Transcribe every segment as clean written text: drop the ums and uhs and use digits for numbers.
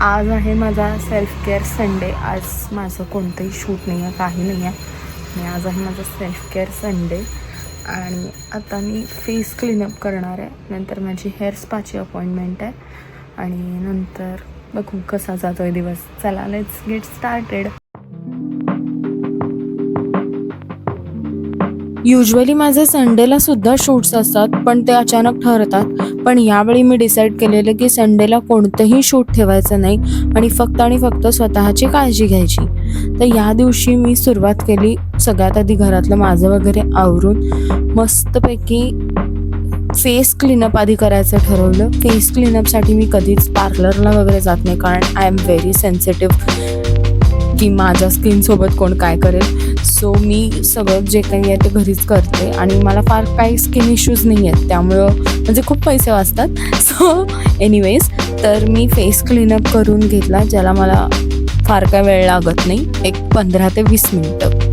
आज आहे माझा सेल्फ केअर संडे. आज माझं कोणतंही शूट नाही आहे, काही नाही आहे. आणि आज आहे माझा सेल्फ केअर संडे. आणि आता मी फेस क्लीनअप करणार आहे. नंतर माझी हेअर स्पाची अपॉइंटमेंट आहे. आणि नंतर बघू कसा जातो आहे दिवस. चला लेट्स गेट स्टार्टेड. युजली माझे संडेला सुद्धा शूट्स असतात, पण ते अचानक ठरतात. पण यावेळी मी डिसाईड केलेलं की संडेला कोणतंही शूट ठेवायचं नाही आणि फक्त स्वतःची काळजी घ्यायची. तर या दिवशी मी सुरुवात केली सगळ्यात आधी घरातलं माझं वगैरे आवरून मस्तपैकी फेस क्लीनअप आधी करायचं ठरवलं. फेस क्लीनअपसाठी मी कधीच पार्लरला वगैरे जात नाही, कारण आय एम व्हेरी सेन्सिटिव्ह की माझ्या स्किनसोबत कोण काय करेल. सो मी सगळं जे काही आहे ते घरीच करते आणि मला फार काही स्किन इश्यूज नाही आहेत, त्यामुळं म्हणजे खूप पैसे वाचतात. सो एनिवेज, तर मी फेस क्लीनअप करून घेतला, ज्याला मला फार काय वेळ लागत नाही, एक 15 ते 20 मिनटं.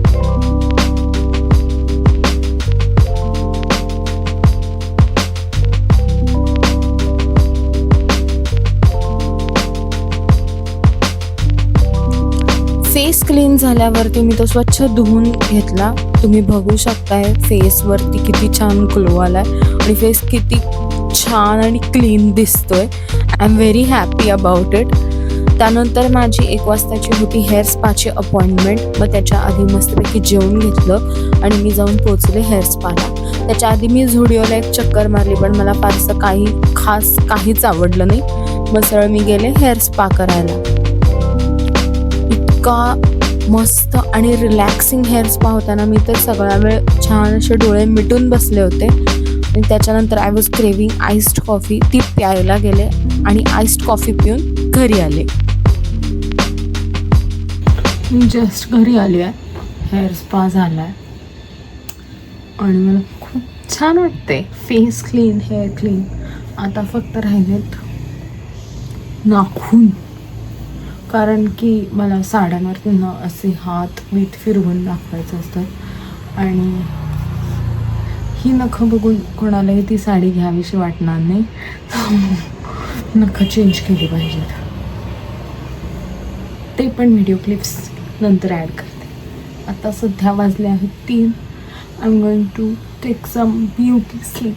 फेस क्लीन झाल्यावरती मी तो स्वच्छ धुवून घेतला. तुम्ही बघू शकताय फेसवरती किती छान ग्लो आलाय आणि फेस किती छान आणि क्लीन दिसतोय. I am very happy about it. त्यानंतर माझी 1 वाजताची होती हेअर स्पाची अपॉइंटमेंट. मग त्याच्या आधी मस्तपैकी जेवून घेतलं आणि मी जाऊन पोचले हेअर स्पाला. त्याच्या आधी मी झुडिओला एक चक्कर मारली, पण मला फारसं काहीच आवडलं नाही. मग सरळ मी गेले हेअर स्पा करायला. इतका मस्त आणि रिलॅक्सिंग हेअर स्पा होता ना, मी तर सगळा वेळ छान असे डोळे मिटून बसले होते. आणि त्याच्यानंतर I was craving iced coffee. ती प्यायला गेले आणि आईस्ड कॉफी पिऊन घरी आले. मी जस्ट घरी आली आहे. हेअर स्पा झाला आहे आणि मला खूप छान वाटते. Face clean, hair clean. आता फक्त राहिलेत नाखून, कारण की मला साड्यांवरती न असे हात बीत फिरवून दाखवायचं असतं. आणि ही नखं बघून कोणालाही ती साडी घ्यावीशी वाटणार नाही. नखं चेंज केली पाहिजेत. ते पण व्हिडिओ क्लिप्स नंतर ॲड करते. आता सध्या वाजले आहेत 3. I am going to take some beauty sleep.